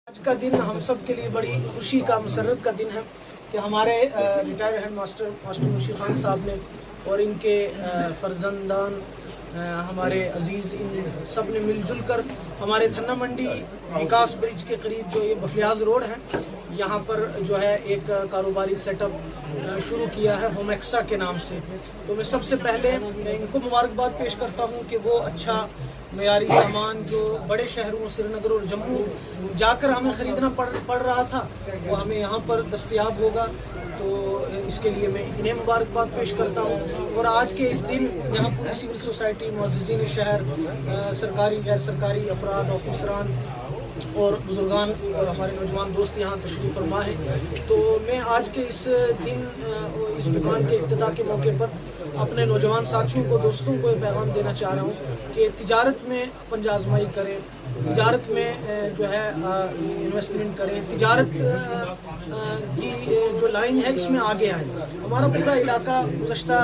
آج کا دن ہم سب کے لیے بڑی خوشی کا مسرت کا دن ہے کہ ہمارے ریٹائر ہیڈ ماسٹر منشی خان صاحب نے اور ان کے فرزندان ہمارے عزیز ان سب نے مل جل کر ہمارے تھنا منڈی وکاس برج کے قریب جو یہ بفلیاز روڈ ہے یہاں پر جو ہے ایک کاروباری سیٹ اپ شروع کیا ہے ہومیکسا کے نام سے. تو میں سب سے پہلے ان کو مبارکباد پیش کرتا ہوں کہ وہ اچھا معیاری سامان جو بڑے شہروں سری نگر اور جموں جا کر ہمیں خریدنا پڑ رہا تھا وہ ہمیں یہاں پر دستیاب ہوگا. تو اس کے لیے میں انہیں مبارکباد پیش کرتا ہوں. اور آج کے اس دن یہاں پوری سول سوسائٹی معززین شہر سرکاری غیر سرکاری افراد آفیسران اور بزرگان اور ہمارے نوجوان دوست یہاں تشریف فرما ہیں. تو میں آج کے اس دن اس دکان کے افتتاح کے موقع پر اپنے نوجوان ساتھیوں کو دوستوں کو یہ پیغام دینا چاہ رہا ہوں کہ تجارت میں پنجہ آزمائی کریں, تجارت میں جو ہے انویسٹمنٹ کریں, تجارت کی جو لائن ہے اس میں آگے آئیں. ہمارا پورا علاقہ گزشتہ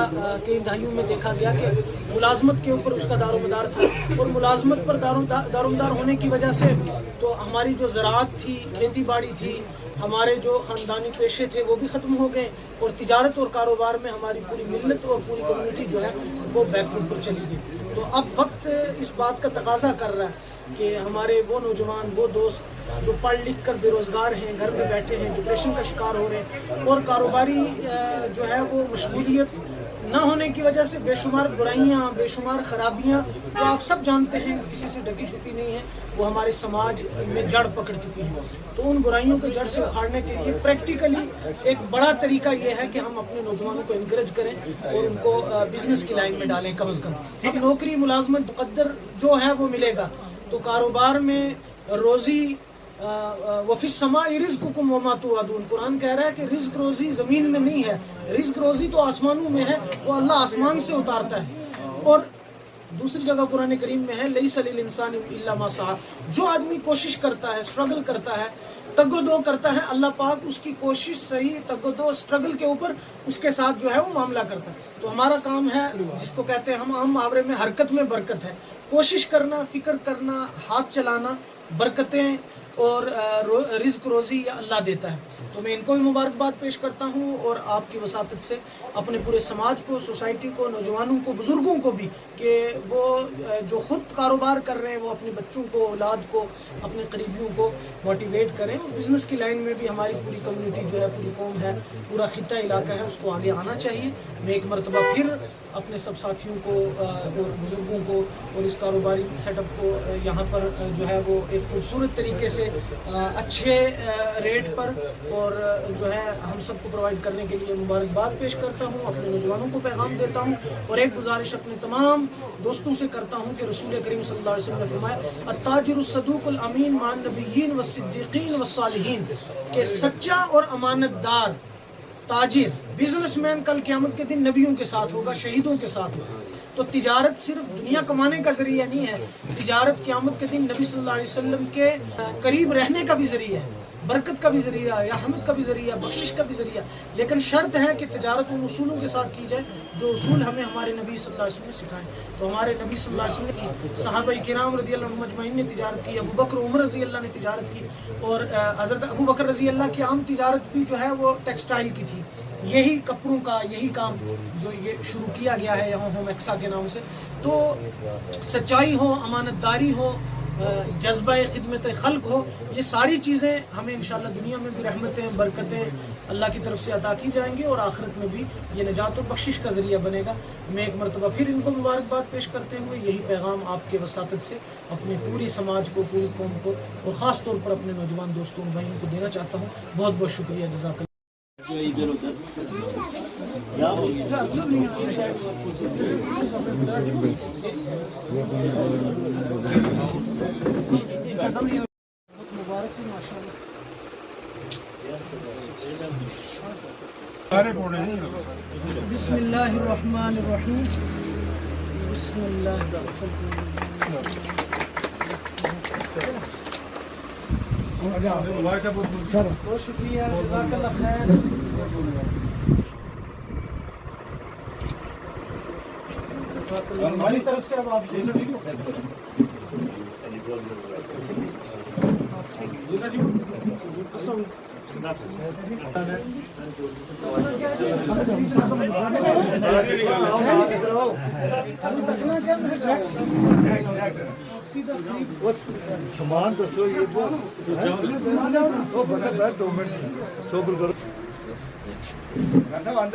کئی دہائیوں میں دیکھا گیا کہ ملازمت کے اوپر اس کا دار و مدار تھا اور ملازمت پر دار و مدار ہونے کی وجہ سے تو ہماری جو زراعت تھی, کھیتی باڑی تھی, ہمارے جو خاندانی پیشے تھے وہ بھی ختم ہو گئے اور تجارت اور کاروبار میں ہماری پوری ملت اور پوری کمیونٹی جو ہے وہ بیک فوٹ پر چلی گئی. تو اب وقت اس بات کا تقاضا کر رہا ہے کہ ہمارے وہ نوجوان وہ دوست جو پڑھ لکھ کر بے روزگار ہیں, گھر میں بیٹھے ہیں, ڈپریشن کا شکار ہو رہے ہیں اور کاروباری جو ہے وہ مشغولیت نہ ہونے کی وجہ سے بے شمار برائیاں, بے شمار خرابیاں جو آپ سب جانتے ہیں کسی سے ڈھکی چھپی نہیں ہیں وہ ہمارے سماج میں جڑ پکڑ چکی ہیں. تو ان برائیوں کو جڑ سے اکھاڑنے کے لیے پریکٹیکلی ایک بڑا طریقہ یہ ہے کہ ہم اپنے نوجوانوں کو انکریج کریں اور ان کو بزنس کی لائن میں ڈالیں. کم از کم اب نوکری ملازمت مقدر جو ہے وہ ملے گا تو کاروبار میں روزی وفی السماء رزقکم وما توعدون. قرآن کہہ رہا ہے کہ رزق روزی زمین میں نہیں ہے, رزق روزی تو آسمانوں میں ہے, وہ اللہ آسمان سے اتارتا ہے. اور دوسری جگہ قرآن کریم میں ہے لیس للانسان الا ما سعی. جو آدمی کوشش کرتا ہے, اسٹرگل کرتا ہے, تگ و دو کرتا ہے, اللہ پاک اس کی کوشش صحیح تگ و دو اسٹرگل کے اوپر اس کے ساتھ جو ہے وہ معاملہ کرتا ہے. تو ہمارا کام ہے جس کو کہتے ہیں ہم عام محاورے میں حرکت میں برکت ہے, کوشش کرنا, فکر کرنا, ہاتھ چلانا, برکتیں اور رزق روزی یا اللہ دیتا ہے. تو میں ان کو بھی مبارکباد پیش کرتا ہوں اور آپ کی وساطت سے اپنے پورے سماج کو, سوسائٹی کو, نوجوانوں کو, بزرگوں کو بھی کہ وہ جو خود کاروبار کر رہے ہیں وہ اپنے بچوں کو, اولاد کو, اپنے قریبیوں کو موٹیویٹ کریں. اور بزنس کی لائن میں بھی ہماری پوری کمیونٹی جو ہے, پوری قوم ہے, پورا خطہ علاقہ ہے, اس کو آگے آنا چاہیے. میں ایک مرتبہ پھر اپنے سب ساتھیوں کو اور بزرگوں کو اور اس کاروباری سیٹ اپ کو یہاں پر جو ہے وہ ایک خوبصورت طریقے سے اچھے ریٹ پر اور جو ہے ہم سب کو پرووائڈ کرنے کے لیے مبارکباد پیش کرتا ہوں. اپنے نوجوانوں کو پیغام دیتا ہوں اور ایک گزارش اپنے تمام دوستوں سے کرتا ہوں کہ رسول کریم صلی اللہ علیہ وسلم نے فرمایا التاجر الصدوق الامین مع النبیین والصدیقین والصالحین, کہ سچا اور امانت دار تاجر بزنس مین کل قیامت کے دن نبیوں کے ساتھ ہوگا, شہیدوں کے ساتھ ہوگا. تو تجارت صرف دنیا کمانے کا ذریعہ نہیں ہے, تجارت قیامت کے دن نبی صلی اللہ علیہ وسلم کے قریب رہنے کا بھی ذریعہ ہے, برکت کا بھی ذریعہ ہے, رحمت کا بھی ذریعہ, بخشش کا بھی ذریعہ. لیکن شرط ہے کہ تجارت ان اصولوں کے ساتھ کی جائے جو اصول ہمیں ہمارے نبی صلی اللہ علیہ وسلم نے سکھائے. تو ہمارے نبی صلی اللہ علیہ وسلم نے کی, صحابہ کرام رضی اللہ عنہم اجمعین نے تجارت کی, ابو بکر عمر رضی اللہ نے تجارت کی, اور حضرت ابو بکر رضی اللہ کی عام تجارت بھی جو ہے وہ ٹیکسٹائل کی تھی. یہی کپڑوں کا یہی کام جو یہ شروع کیا گیا ہے یہاں ہومیکسا کے نام سے. تو سچائی ہو, امانت داری ہو, جذبہ خدمت خلق ہو, یہ ساری چیزیں ہمیں انشاءاللہ دنیا میں بھی رحمتیں, برکتیں اللہ کی طرف سے عطا کی جائیں گی اور آخرت میں بھی یہ نجات و بخشش کا ذریعہ بنے گا. میں ایک مرتبہ پھر ان کو مبارکباد پیش کرتے ہوئے یہی پیغام آپ کے وساطت سے اپنے پوری سماج کو, پوری قوم کو اور خاص طور پر اپنے نوجوان دوستوں بھائیوں کو دینا چاہتا ہوں. بہت بہت شکریہ, جزاک اللہ. ادھر ادھر کیا ہو گیا مبارک ہو ماشاء اللہ. بسم اللہ الرحمن الرحیم. بسم اللہ بہت شکریہ, جزاک اللہ خیر. ہماری طرف سے اب آپ سامان دسو یہ وہ بندہ بیٹھ 2 منٹ صبر کرو سبحان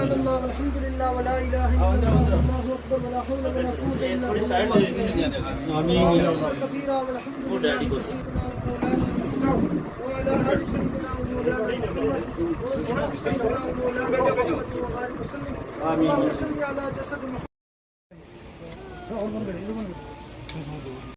اللہ والحمد للہ ولا الہ الا اللہ واللہ اکبر ولا حول ولا قوت الا باللہ کبیرہ والحمد للہ سیدنا وعلى آل سيدنا ومولانا محمد وصحبه سيدنا ومولانا محمد وبارك وسلم اللهم صل على جسد محمد